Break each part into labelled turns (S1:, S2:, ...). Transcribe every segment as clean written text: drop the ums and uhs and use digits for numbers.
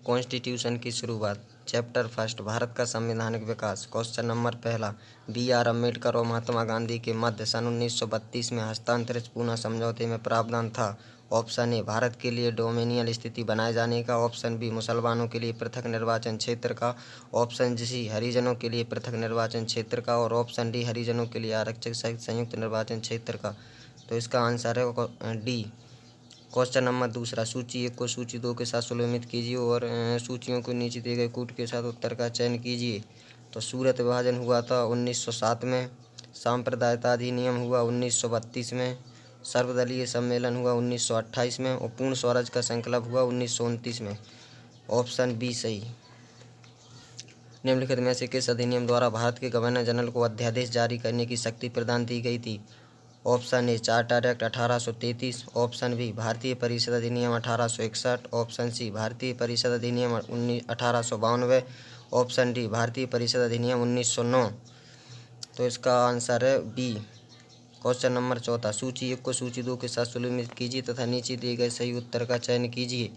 S1: Constitution की शुरुआत। Chapter first, Bharat का संवैधानिक विकास। क्वेश्चन नंबर पहला, बी.आर. अम्बेडकर और महात्मा गांधी के मध्य सन 1932 में हस्तांतरित पूना समझौते में प्रावधान था। ऑप्शन ए, भारत के लिए डोमिनियन स्थिति बनाए जाने का। ऑप्शन बी, मुसलमानों के लिए पृथक निर्वाचन क्षेत्र का। ऑप्शन सी, हरिजनों के लिए पृथक निर्वाचन क्षेत्र का। और ऑप्शन डी, हरिजनों के लिए आरक्षक सहित संयुक्त निर्वाचन क्षेत्र का। तो इसका आंसर है डी। क्वेश्चन नंबर दूसरा, सूची 1 को सूची 2 के साथ सुलभित कीजिए और सूचियों को नीचे दिए गए कूट के साथ उत्तर का चयन कीजिए। तो सूरत विभाजन हुआ था 1907 में, सांप्रदायिकता अधिनियम हुआ 1932 में, सर्वदलीय सम्मेलन हुआ 1928 में और पूर्ण स्वराज का संकल्प हुआ 1929 में। ऑप्शन बी सही। निम्नलिखित में से किस अधिनियम द्वारा भारत के गवर्नर जनरल को अध्यादेश जारी करने की शक्ति प्रदान दी गई थी। Option A, charter act 1833। Option B, भारतीय परिषद अधिनियम 1861। ऑप्शन सी, भारतीय परिषद अधिनियम 1892। ऑप्शन डी, भारतीय परिषद अधिनियम 1909। तो इसका आंसर है बी। क्वेश्चन नंबर चौथा, सूची 1 को सूची 2 के साथ सुलभित कीजिए तथा नीचे दिए गए सही उत्तर का चयन कीजिए।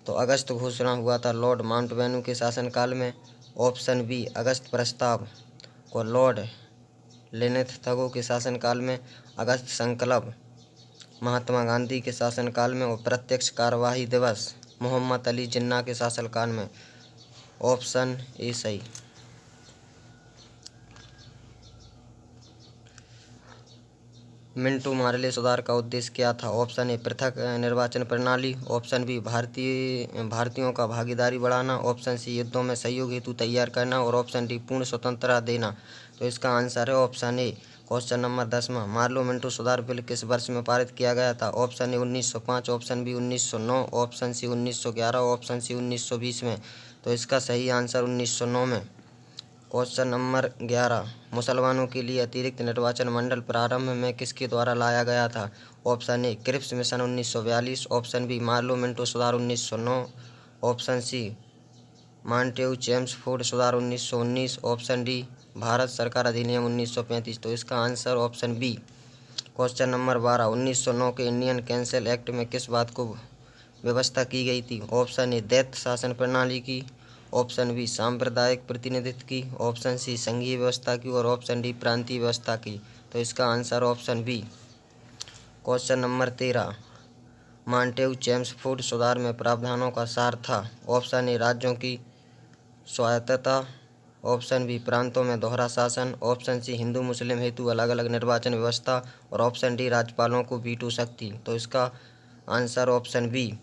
S1: तो अगस्त घोषणा हुआ था लॉर्ड माउंटबेटन के शासनकाल में। ऑप्शन बी, अगस्त प्रस्ताव को लॉर्ड लेनेथगो के शासनकाल में। अगस्त संकल्प महात्मा गांधी के शासनकाल में। और प्रत्यक्ष कार्यवाही दिवस मोहम्मद अली जिन्ना के शासनकाल में। ऑप्शन ए सही। मिंटो मार्ले सुधार का उद्देश्य क्या था। ऑप्शन ए, पृथक निर्वाचन प्रणाली। ऑप्शन बी, भारतीयों का भागीदारी बढ़ाना। ऑप्शन सी, युद्धों में सहयोग हेतु तैयार करना। और ऑप्शन डी, पूर्ण स्वतंत्रता देना। तो इसका आंसर है ऑप्शन ए। क्वेश्चन नंबर 10वां, मार्लो मिंटो सुधार बिल किस वर्ष में पारित किया गया था। Option A 1905। Option B 1909। Option C 1911। Option C 1920 में। तो इसका सही आंसर 1909 में। क्वेश्चन नंबर 11, मुसलमानों के लिए अतिरिक्त निर्वाचन मंडल प्रारंभ में किसके द्वारा लाया गया था। Option A, Cripps mission 1942। Option B, Morley Minto सुधार 1909। ऑप्शन सी, मॉन्टेग्यू चेम्सफोर्ड सुधार 1919। ऑप्शन डी, भारत सरकार अधिनियम 1935। तो इसका answer option B. Question number 12, 1909 के इंडियन कैंसल एक्ट में किस बात को व्यवस्था की गई थी। ऑप्शन ए, दैत्य शासन प्रणाली की। ऑप्शन बी, सांप्रदायिक प्रतिनिधित्व की। ऑप्शन सी, संघीय व्यवस्था की। और ऑप्शन डी, प्रांतीय व्यवस्था की। तो इसका answer option B. Question number 13, Montagu Chelmsford सुधार में प्रावधानों का सार था। ऑप्शन ए, राज्यों की स्वायत्तता। ऑप्शन बी, प्रांतों में दोहरा शासन। ऑप्शन सी, हिंदू मुस्लिम हेतु अलग अलग निर्वाचन व्यवस्था। और ऑप्शन डी, राज्यपालों को वीटो शक्ति। तो इसका answer option B.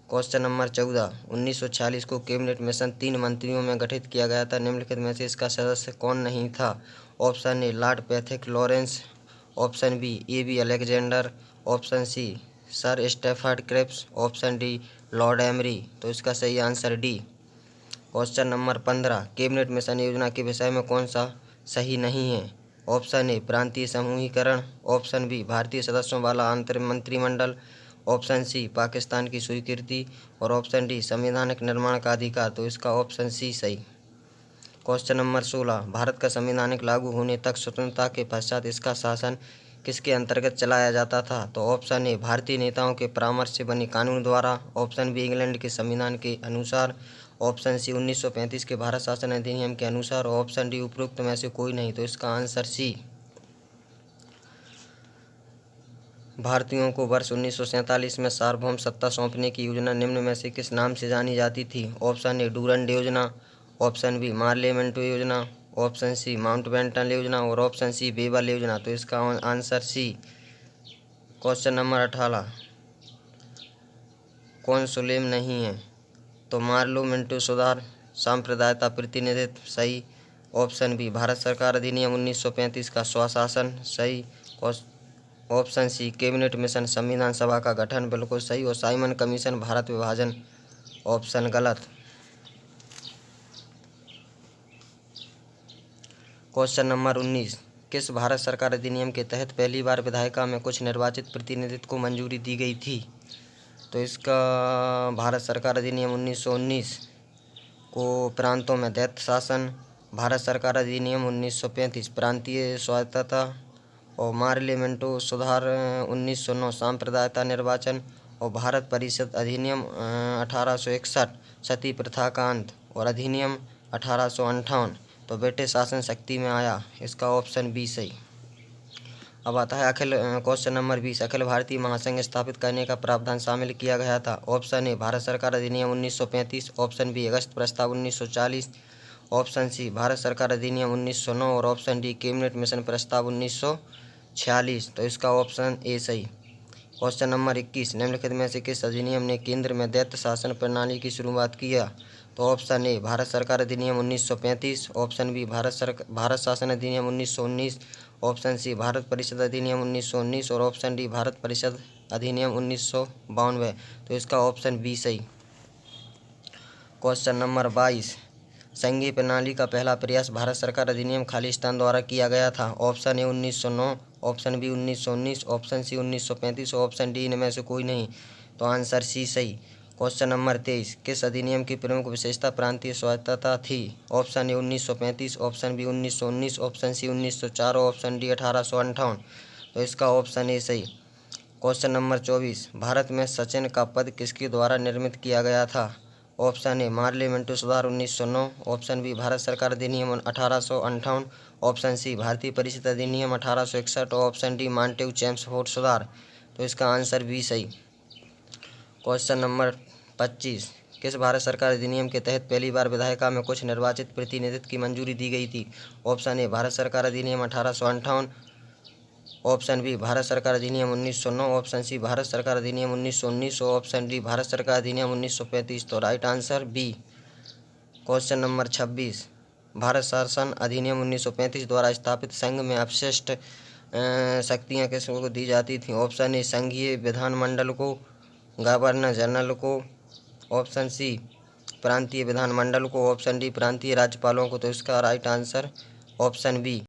S1: Question number 14, 1946 को कैबिनेट मिशन 3 मंत्रियों में गठित किया गया था। निम्नलिखित में से इसका सदस्य कौन नहीं था। Option A, lord Pethick Lawrence. Option B, A B. Alexander. Option C, sir Stafford Cripps. Option D, lord Amery. तो इसका सही answer D. Question number 15, cabinet mission योजना के विषय में कौन सा सही नहीं है। ऑप्शन ए, प्रांतीय समूहीकरण। ऑप्शन बी, भारतीय सदस्यों वाला अंतर मंत्रिमंडल। ऑप्शन सी, पाकिस्तान की स्वीकृति। और ऑप्शन डी, संवैधानिक निर्माण का अधिकार। तो इसका ऑप्शन सी सही। क्वेश्चन नंबर 16, भारत का संवैधानिक लागू होने तक स्वतंत्रता के पश्चात इसका शासन किसके अंतर्गत चलाया जाता था। तो ऑप्शन ए, भारतीय नेताओं के परामर्श से बनी कानून द्वारा। ऑप्शन बी, इंग्लैंड के संविधान के अनुसार। ऑप्शन सी, 1935 के भारत शासन अधिनियम के अनुसार। ऑप्शन डी, उपरोक्त में से कोई नहीं। तो इसका आंसर सी। भारतीयों को वर्ष 1947 में सार्वभौम सत्ता सौंपने की योजना निम्न में से किस नाम से जानी जाती थी। ऑप्शन ए, डूरंड योजना। ऑप्शन बी, मार्ले मिंटो योजना। ऑप्शन सी, माउंटबेटन योजना। और ऑप्शन सी, बेबल योजना। तो इसका आंसर सी। क्वेश्चन नंबर 18, कौन सुलेम नहीं है। तो मार्लो मिंटो सुधार, सांप्रदायिकता प्रतिनिधित्व सही। ऑप्शन बी, भारत सरकार अधिनियम 1935 का स्वशासन सही। ऑप्शन सी, कैबिनेट मिशन संविधान सभा का गठन बिल्कुल सही। और साइमन कमीशन, भारत विभाजन ऑप्शन गलत। क्वेश्चन नंबर 19, किस भारत सरकार अधिनियम के तहत पहली बार विधायिका में कुछ निर्वाचित प्रतिनिधित्व को मंजूरी दी गई थी। तो इसका भारत सरकार अधिनियम 1919 को प्रांतों में दैत्य शासन, भारत सरकार अधिनियम 1935 प्रांतीय स्वायत्तता और मार्ले मिंटो सुधार 1909 सांप्रदायिकता निर्वाचन। और भारत परिषद अधिनियम 1861, सती प्रथा का अंत और अधिनियम 1858 तो ब्रिटिश शासन शक्ति में आया। इसका ऑप्शन बी सही। अब आता है क्वेश्चन नंबर 20, अखिल भारतीय महासंघ स्थापित करने का प्रावधान शामिल किया गया था। ऑप्शन ए भारत सरकार अधिनियम 1935, ऑप्शन बी अगस्त प्रस्ताव 1940, ऑप्शन सी भारत सरकार अधिनियम 1909 और ऑप्शन डी कैबिनेट मिशन प्रस्ताव 1946 तो इसका ऑप्शन ए सही। क्वेश्चन नंबर 21, निम्नलिखित में से किस अधिनियम ने केंद्र में द्वैत शासन प्रणाली की शुरुआत किया। तो ऑप्शन ए भारत सरकार अधिनियम 1935, ऑप्शन बी भारत शासन अधिनियम 1919, ऑप्शन सी भारत परिषद अधिनियम 1919 और ऑप्शन डी भारत परिषद अधिनियम 1992 तो इसका ऑप्शन बी सही। क्वेश्चन नंबर 22, संघीय प्रणाली का पहला प्रयास भारत सरकार अधिनियम खालिस्तान द्वारा किया गया था। Option A 1909, option B 1919, option C 1935 और ऑप्शन डी इनमें से कोई नहीं तो आंसर सी सही। क्वेश्चन नंबर 23, किस अधिनियम की प्रमुख विशेषता प्रांतीय स्वायत्तता थी। Option A 1935, option B 1919, option C 1904 और ऑप्शन डी 1858 तो इसका ऑप्शन ए सही। क्वेश्चन नंबर 24, भारत में सचिन का पद किसके द्वारा निर्मित किया गया था। ऑप्शन ए मार्ले मिंटो सुधार 1909, ऑप्शन बी भारत सरकार अधिनियम 1858, ऑप्शन सी भारतीय परिषद अधिनियम 1861 और ऑप्शन डी मांटेग चेम्सफोर्ड सुधार तो इसका आंसर बी सही। क्वेश्चन नंबर 25, किस भारत सरकार अधिनियम के तहत पहली बार विधायिका में कुछ निर्वाचित प्रतिनिधित्व की मंजूरी दी गई थी। ऑप्शन ए भारत सरकार अधिनियम 1858, ऑप्शन बी भारत सरकार अधिनियम 1909, ऑप्शन सी भारत सरकार अधिनियम 1919 और ऑप्शन डी भारत सरकार अधिनियम 1935 तो right answer B. Question number 26, Bharat शासन अधिनियम 1935 द्वारा स्थापित संघ में अपशिष्ट शक्तियाँ किसको दी जाती थीं। ऑप्शन ए संघीय विधानमंडल को, गवर्नर जनरल को, ऑप्शन सी प्रांतीय विधानमंडल को, ऑप्शन डी प्रांतीय राज्यपालों को तो इसका राइट आंसर ऑप्शन बी